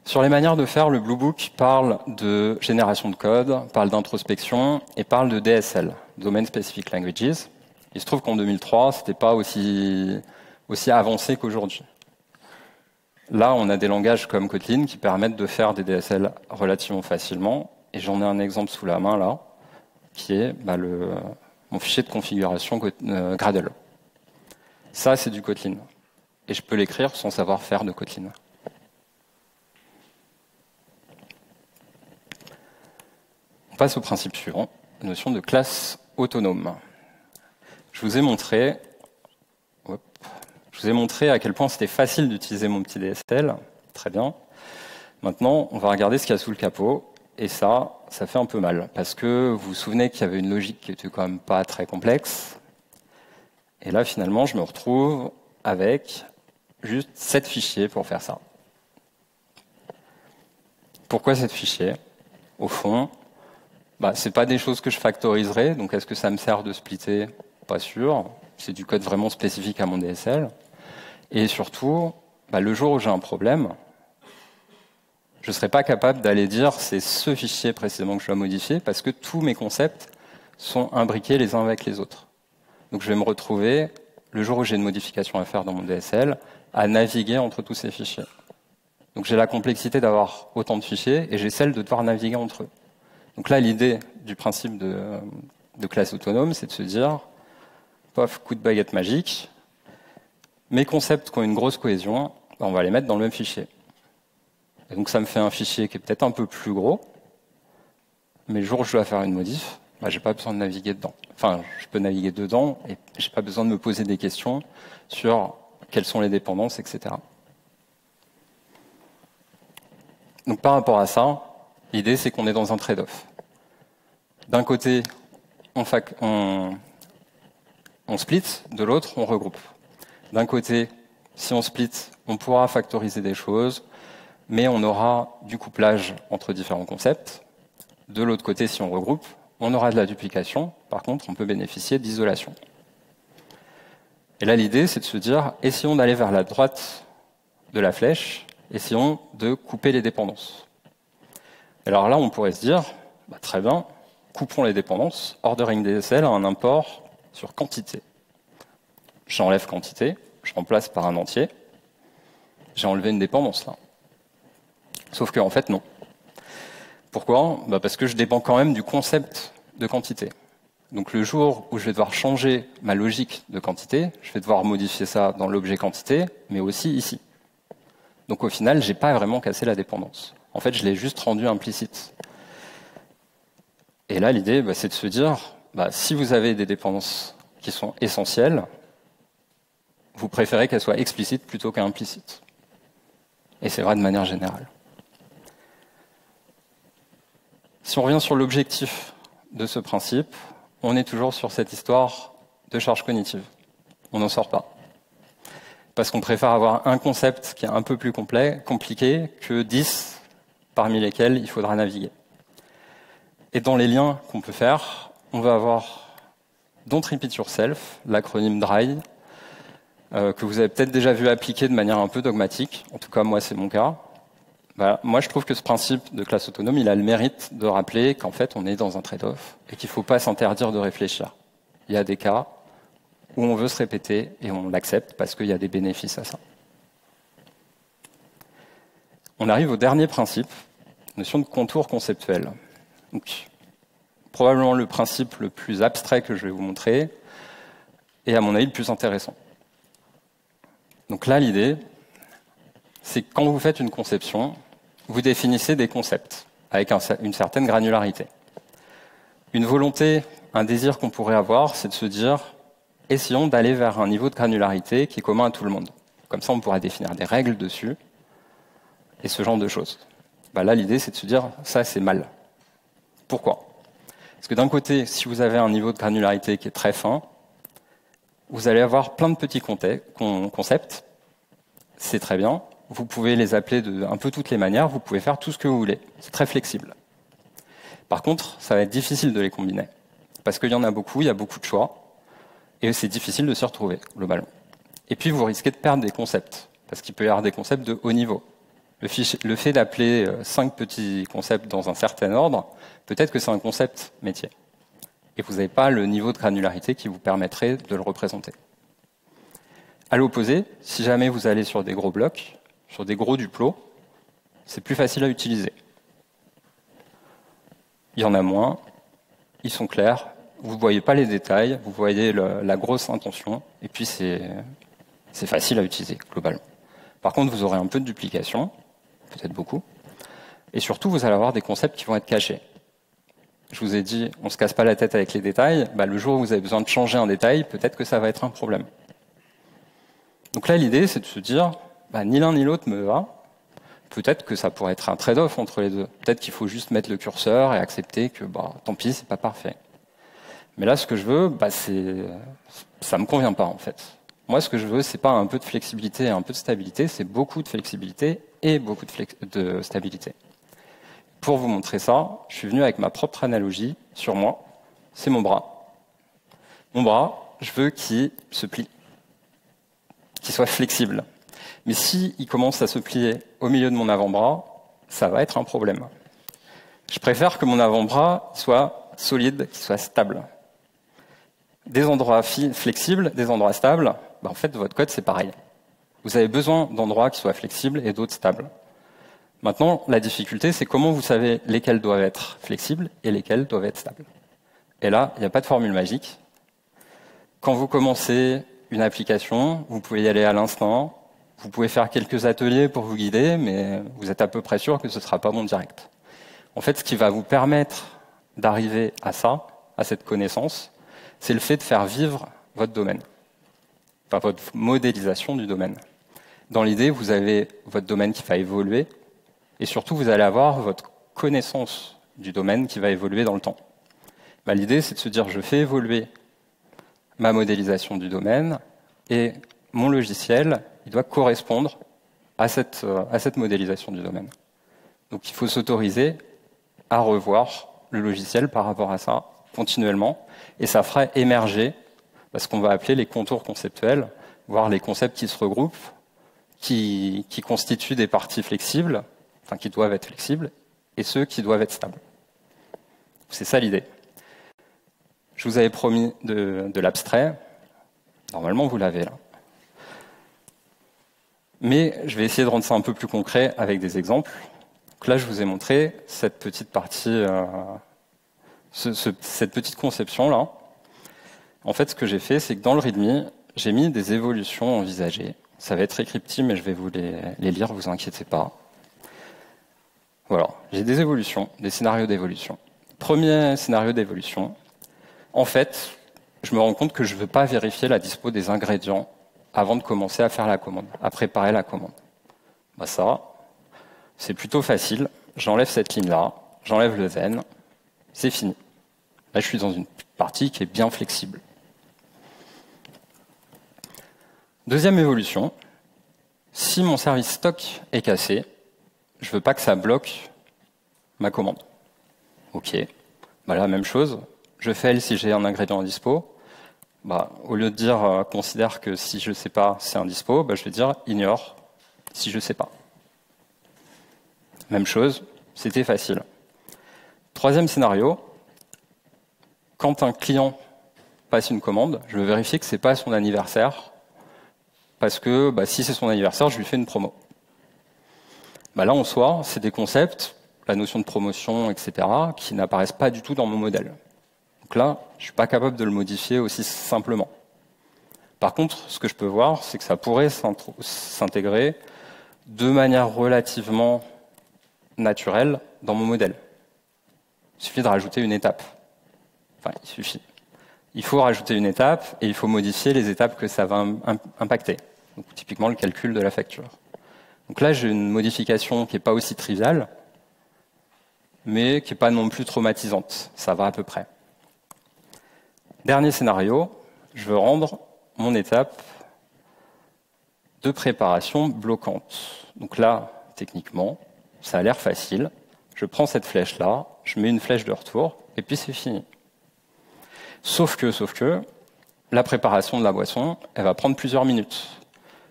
Sur les manières de faire, le Blue Book parle de génération de code, parle d'introspection et parle de DSL, Domain Specific Languages. Il se trouve qu'en 2003, ce n'était pas aussi avancé qu'aujourd'hui. Là, on a des langages comme Kotlin qui permettent de faire des DSL relativement facilement. Et j'en ai un exemple sous la main là, qui est mon fichier de configuration Gradle. Ça, c'est du Kotlin. Et je peux l'écrire sans savoir faire de Kotlin. On passe au principe suivant, la notion de classe autonome. Je vous ai montré à quel point c'était facile d'utiliser mon petit DSL. Très bien. Maintenant, on va regarder ce qu'il y a sous le capot. Et ça fait un peu mal. Parce que vous vous souvenez qu'il y avait une logique qui était quand même pas très complexe. Et là, finalement, je me retrouve avec juste 7 fichiers pour faire ça. Pourquoi 7 fichiers? Au fond, ce n'est pas des choses que je factoriserai. Donc, est-ce que ça me sert de splitter? Pas sûr. C'est du code vraiment spécifique à mon DSL. Et surtout, le jour où j'ai un problème, je ne serai pas capable d'aller dire c'est ce fichier précisément que je dois modifier parce que tous mes concepts sont imbriqués les uns avec les autres. Donc je vais me retrouver, le jour où j'ai une modification à faire dans mon DSL, à naviguer entre tous ces fichiers. Donc j'ai la complexité d'avoir autant de fichiers et j'ai celle de devoir naviguer entre eux. Donc là, l'idée du principe de classe autonome, c'est de se dire, pof, coup de baguette magique, mes concepts qui ont une grosse cohésion, on va les mettre dans le même fichier. Et donc ça me fait un fichier qui est peut-être un peu plus gros, mais le jour où je dois faire une modif, j'ai pas besoin de naviguer dedans. Enfin, je peux naviguer dedans et j'ai pas besoin de me poser des questions sur quelles sont les dépendances, etc. Donc par rapport à ça, l'idée c'est qu'on est dans un trade-off. D'un côté, on split, de l'autre, on regroupe. D'un côté, si on split, on pourra factoriser des choses, mais on aura du couplage entre différents concepts. De l'autre côté, si on regroupe, on aura de la duplication. Par contre, on peut bénéficier d'isolation. Et là, l'idée, c'est de se dire, essayons d'aller vers la droite de la flèche, essayons de couper les dépendances. Alors là, on pourrait se dire, bah, très bien, coupons les dépendances, ordering DSL a un import sur quantité. J'enlève quantité, je remplace par un entier, j'ai enlevé une dépendance là. Sauf qu'en fait, non. Pourquoi? Bah parce que je dépends quand même du concept de quantité. Donc le jour où je vais devoir changer ma logique de quantité, je vais devoir modifier ça dans l'objet quantité, mais aussi ici. Donc au final, j'ai pas vraiment cassé la dépendance. En fait, je l'ai juste rendu implicite. Et là, l'idée, bah, c'est de se dire, bah, si vous avez des dépendances qui sont essentielles, vous préférez qu'elles soient explicites plutôt qu'implicites. Et c'est vrai de manière générale. Si on revient sur l'objectif de ce principe, on est toujours sur cette histoire de charge cognitive. On n'en sort pas. Parce qu'on préfère avoir un concept qui est un peu plus compliqué que 10 parmi lesquels il faudra naviguer. Et dans les liens qu'on peut faire, on va avoir Don't Repeat Yourself, l'acronyme DRY, que vous avez peut-être déjà vu appliquer de manière un peu dogmatique. En tout cas, moi, c'est mon cas. Voilà. Moi, je trouve que ce principe de classe autonome, il a le mérite de rappeler qu'en fait, on est dans un trade-off et qu'il ne faut pas s'interdire de réfléchir. Il y a des cas où on veut se répéter et on l'accepte parce qu'il y a des bénéfices à ça. On arrive au dernier principe, notion de contour conceptuel. Donc, probablement le principe le plus abstrait que je vais vous montrer et à mon avis le plus intéressant. Donc là, l'idée, c'est que quand vous faites une conception, vous définissez des concepts avec une certaine granularité. Une volonté, un désir qu'on pourrait avoir, c'est de se dire, essayons d'aller vers un niveau de granularité qui est commun à tout le monde. Comme ça, on pourra définir des règles dessus et ce genre de choses. Bah là, l'idée, c'est de se dire, ça, c'est mal. Pourquoi? Parce que d'un côté, si vous avez un niveau de granularité qui est très fin, vous allez avoir plein de petits concepts. C'est très bien. Vous pouvez les appeler de un peu toutes les manières. Vous pouvez faire tout ce que vous voulez. C'est très flexible. Par contre, ça va être difficile de les combiner. Parce qu'il y en a beaucoup, il y a beaucoup de choix. Et c'est difficile de s'y retrouver, globalement. Et puis, vous risquez de perdre des concepts. Parce qu'il peut y avoir des concepts de haut niveau. Le fait d'appeler 5 petits concepts dans un certain ordre, peut-être que c'est un concept métier. Et vous n'avez pas le niveau de granularité qui vous permettrait de le représenter. À l'opposé, si jamais vous allez sur des gros blocs, sur des gros duplos, c'est plus facile à utiliser. Il y en a moins, ils sont clairs, vous ne voyez pas les détails, vous voyez la grosse intention, et puis c'est facile à utiliser, globalement. Par contre, vous aurez un peu de duplication, peut-être beaucoup, et surtout, vous allez avoir des concepts qui vont être cachés. Je vous ai dit, on ne se casse pas la tête avec les détails, bah, le jour où vous avez besoin de changer un détail, peut-être que ça va être un problème. Donc là, l'idée, c'est de se dire, bah, ni l'un ni l'autre me va. Peut-être que ça pourrait être un trade-off entre les deux. Peut-être qu'il faut juste mettre le curseur et accepter que, bah, tant pis, c'est pas parfait. Mais là, ce que je veux, bah, ça me convient pas, en fait. Moi, ce que je veux, c'est pas un peu de flexibilité et un peu de stabilité, c'est beaucoup de flexibilité et beaucoup de stabilité. Pour vous montrer ça, je suis venu avec ma propre analogie sur moi. C'est mon bras. Mon bras, je veux qu'il se plie, qu'il soit flexible. Mais s'il commence à se plier au milieu de mon avant-bras, ça va être un problème. Je préfère que mon avant-bras soit solide, qu'il soit stable. Des endroits flexibles, des endroits stables, bah en fait, votre code, c'est pareil. Vous avez besoin d'endroits qui soient flexibles et d'autres stables. Maintenant, la difficulté, c'est comment vous savez lesquels doivent être flexibles et lesquels doivent être stables. Et là, il n'y a pas de formule magique. Quand vous commencez une application, vous pouvez y aller à l'instant, vous pouvez faire quelques ateliers pour vous guider, mais vous êtes à peu près sûr que ce ne sera pas bon direct. En fait, ce qui va vous permettre d'arriver à ça, à cette connaissance, c'est le fait de faire vivre votre domaine, enfin votre modélisation du domaine. Dans l'idée, vous avez votre domaine qui va évoluer, et surtout, vous allez avoir votre connaissance du domaine qui va évoluer dans le temps. Bah, l'idée, c'est de se dire, je fais évoluer ma modélisation du domaine, et mon logiciel, il doit correspondre à cette modélisation du domaine. Donc il faut s'autoriser à revoir le logiciel par rapport à ça continuellement, et ça fera émerger Ce qu'on va appeler les contours conceptuels, voire les concepts qui se regroupent, qui constituent des parties flexibles, enfin qui doivent être flexibles, et ceux qui doivent être stables. C'est ça l'idée. Je vous avais promis de l'abstrait. Normalement, vous l'avez là. Mais je vais essayer de rendre ça un peu plus concret avec des exemples. Donc là, je vous ai montré cette petite partie, cette petite conception-là. En fait, ce que j'ai fait, c'est que dans le README, j'ai mis des évolutions envisagées. Ça va être écrit petit, mais je vais vous les lire, vous inquiétez pas. Voilà, j'ai des évolutions, des scénarios d'évolution. Premier scénario d'évolution. En fait, je me rends compte que je ne veux pas vérifier la dispo des ingrédients avant de commencer à faire la commande, à préparer la commande. Ça, c'est plutôt facile. J'enlève cette ligne-là, j'enlève le then, c'est fini. Là, je suis dans une partie qui est bien flexible. Deuxième évolution, si mon service stock est cassé, je ne veux pas que ça bloque ma commande. Ok, la même chose, je fais L si j'ai un ingrédient en dispo. Au lieu de dire considère que si je ne sais pas c'est un dispo, je vais dire ignore si je ne sais pas. Même chose, c'était facile. Troisième scénario, quand un client passe une commande, je veux vérifier que ce n'est pas son anniversaire, parce que si c'est son anniversaire, je lui fais une promo. Là, en soi, c'est des concepts, la notion de promotion, etc., qui n'apparaissent pas du tout dans mon modèle. Donc là, je ne suis pas capable de le modifier aussi simplement. Par contre, ce que je peux voir, c'est que ça pourrait s'intégrer de manière relativement naturelle dans mon modèle. Il suffit de rajouter une étape. Enfin, il suffit. Il faut rajouter une étape et il faut modifier les étapes que ça va impacter. Donc, typiquement, le calcul de la facture. Donc là, j'ai une modification qui n'est pas aussi triviale, mais qui n'est pas non plus traumatisante. Ça va à peu près. Dernier scénario, je veux rendre mon étape de préparation bloquante. Donc là, techniquement, ça a l'air facile. Je prends cette flèche-là, je mets une flèche de retour, et puis c'est fini. Sauf que, la préparation de la boisson, elle va prendre plusieurs minutes.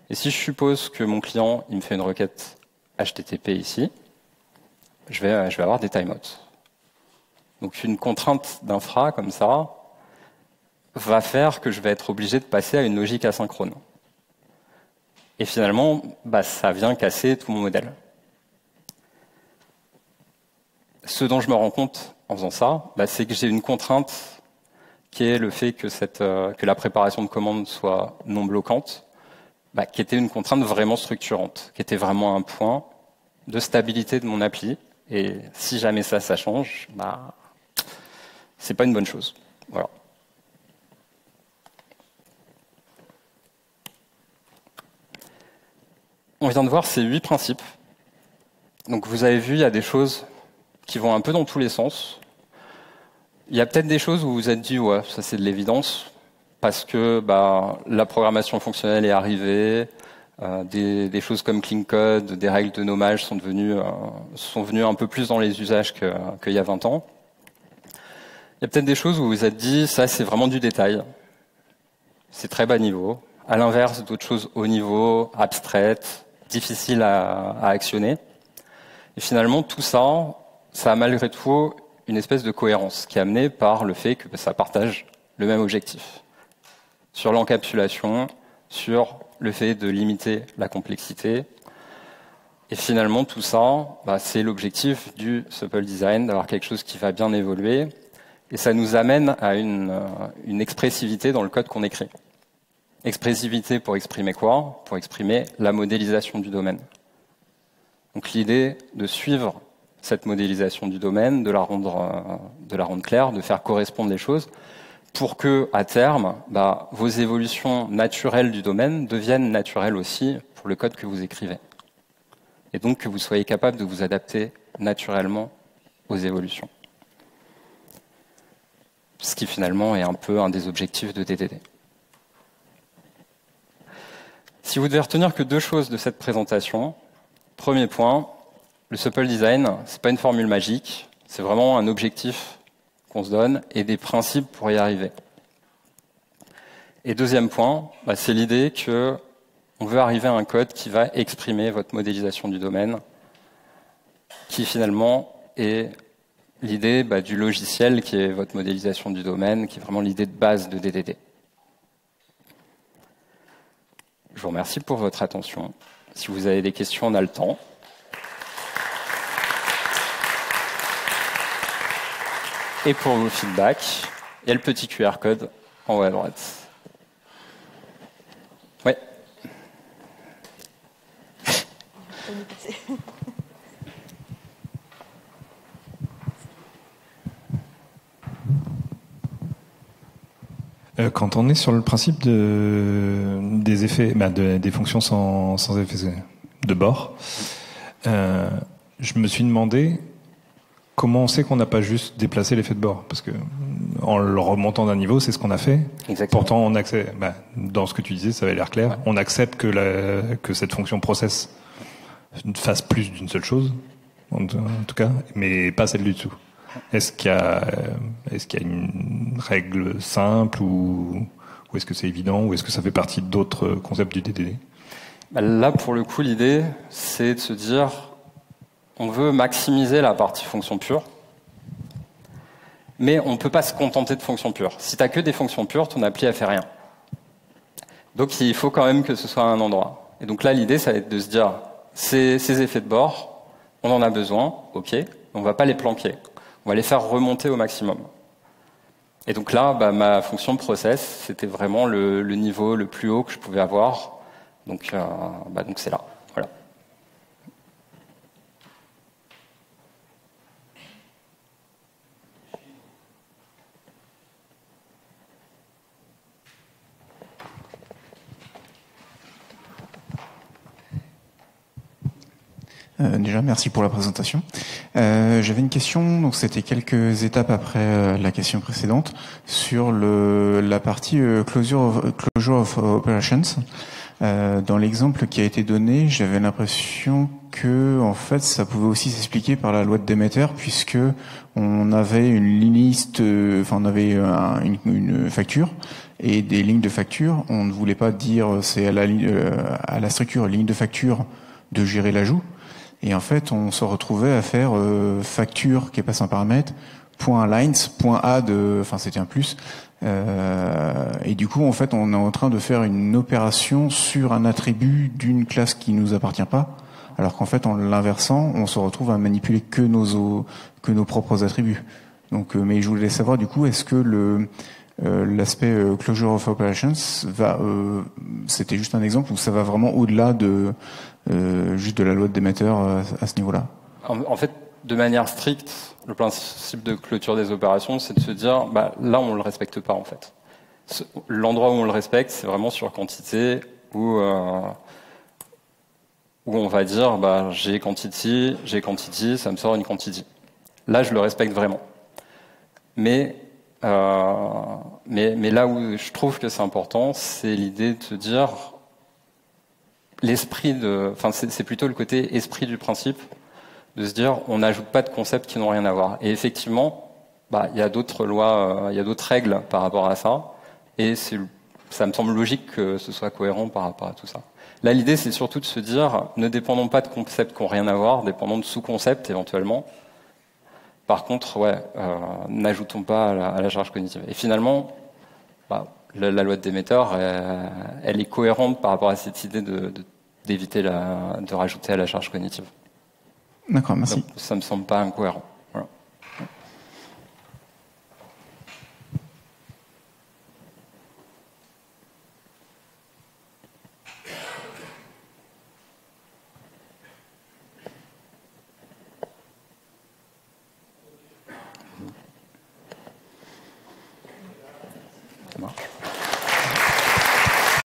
Et si je suppose que mon client, il me fait une requête HTTP ici, je vais avoir des timeouts. Donc une contrainte d'infra comme ça va faire que je vais être obligé de passer à une logique asynchrone. Et finalement, ça vient casser tout mon modèle. Ce dont je me rends compte en faisant ça, c'est que j'ai une contrainte qui est le fait que la préparation de commande soit non bloquante, qui était une contrainte vraiment structurante, qui était vraiment un point de stabilité de mon appli. Et si jamais ça change, c'est pas une bonne chose. Voilà. On vient de voir ces 8 principes. Donc vous avez vu, il y a des choses qui vont un peu dans tous les sens. Il y a peut-être des choses où vous vous êtes dit, ouais, ça c'est de l'évidence, parce que la programmation fonctionnelle est arrivée, des choses comme clean code, des règles de nommage sont venues un peu plus dans les usages qu'il y a 20 ans. Il y a peut-être des choses où vous vous êtes dit, ça c'est vraiment du détail, c'est très bas niveau. À l'inverse, d'autres choses haut niveau, abstraites, difficiles à actionner. Et finalement, tout ça, ça a malgré tout une espèce de cohérence qui est amenée par le fait que ça partage le même objectif. Sur l'encapsulation, sur le fait de limiter la complexité. Et finalement, tout ça, c'est l'objectif du supple design, d'avoir quelque chose qui va bien évoluer. Et ça nous amène à une expressivité dans le code qu'on écrit. Expressivité pour exprimer quoi? Pour exprimer la modélisation du domaine. Donc l'idée de suivre cette modélisation du domaine, de la rendre claire, de faire correspondre les choses, pour que, à terme, vos évolutions naturelles du domaine deviennent naturelles aussi pour le code que vous écrivez. Et donc que vous soyez capable de vous adapter naturellement aux évolutions. Ce qui finalement est un peu un des objectifs de DDD. Si vous devez retenir que 2 choses de cette présentation, premier point, le supple design, c'est pas une formule magique, c'est vraiment un objectif qu'on se donne et des principes pour y arriver. Et deuxième point, c'est l'idée que on veut arriver à un code qui va exprimer votre modélisation du domaine, qui finalement est l'idée du logiciel qui est votre modélisation du domaine, qui est vraiment l'idée de base de DDD. Je vous remercie pour votre attention. Si vous avez des questions, on a le temps. Et pour vos feedbacks, il y a le petit QR code en haut à droite. Ouais. Quand on est sur le principe des effets, des fonctions sans effet de bord, je me suis demandé comment on sait qu'on n'a pas juste déplacé l'effet de bord, parce que en le remontant d'un niveau, c'est ce qu'on a fait. Exactement. Pourtant, on accepte, dans ce que tu disais, ça avait l'air clair. Ouais. On accepte que cette fonction process fasse plus d'une seule chose, en tout cas, mais pas celle du dessous. Est-ce qu'il y a une règle simple ou est-ce que c'est évident ou est-ce que ça fait partie d'autres concepts du DDD? Là, pour le coup, l'idée, c'est de se dire, on veut maximiser la partie fonction pure, mais on ne peut pas se contenter de fonctions pures. Si tu n'as que des fonctions pures, ton appli ne fait rien. Donc il faut quand même que ce soit à un endroit. Et donc là, l'idée, ça va être de se dire, ces effets de bord, on en a besoin, ok, on ne va pas les planquer. On va les faire remonter au maximum. Et donc là, ma fonction process, c'était vraiment le niveau le plus haut que je pouvais avoir. Donc c'est là. Voilà. Déjà, merci pour la présentation. J'avais une question, donc c'était quelques étapes après la question précédente, sur la partie closure of operations. Dans l'exemple qui a été donné, j'avais l'impression que, en fait, ça pouvait aussi s'expliquer par la loi de Demeter, puisque on avait une liste, on avait une facture et des lignes de facture. On ne voulait pas dire c'est à la structure ligne de facture de gérer l'ajout. Et en fait, on se retrouvait à faire facture qui est passée en paramètre, point lines, point A c'était un plus. Et du coup, en fait, on est en train de faire une opération sur un attribut d'une classe qui nous appartient pas. Alors qu'en fait, en l'inversant, on se retrouve à manipuler que nos propres attributs. Donc, mais je voulais savoir, du coup, est-ce que l'aspect closure of operations c'était juste un exemple ou ça va vraiment au-delà juste de la loi de Demeter à ce niveau-là? En fait, de manière stricte, le principe de clôture des opérations, c'est de se dire, là, on le respecte pas, en fait. L'endroit où on le respecte, c'est vraiment sur quantité, où on va dire, j'ai quantity, ça me sort une quantity. Là, je le respecte vraiment. Mais là où je trouve que c'est important, c'est l'idée de se dire, c'est plutôt le côté esprit du principe, de se dire, on n'ajoute pas de concepts qui n'ont rien à voir. Et effectivement, il y a d'autres lois, il y a d'autres règles par rapport à ça, et ça me semble logique que ce soit cohérent par rapport à tout ça. Là, l'idée, c'est surtout de se dire, ne dépendons pas de concepts qui n'ont rien à voir, dépendons de sous-concepts éventuellement. Par contre, n'ajoutons pas à la charge cognitive. Et finalement, la loi de Demeter, elle est cohérente par rapport à cette idée d'éviter de rajouter à la charge cognitive. D'accord, merci. Donc, ça me semble pas incohérent.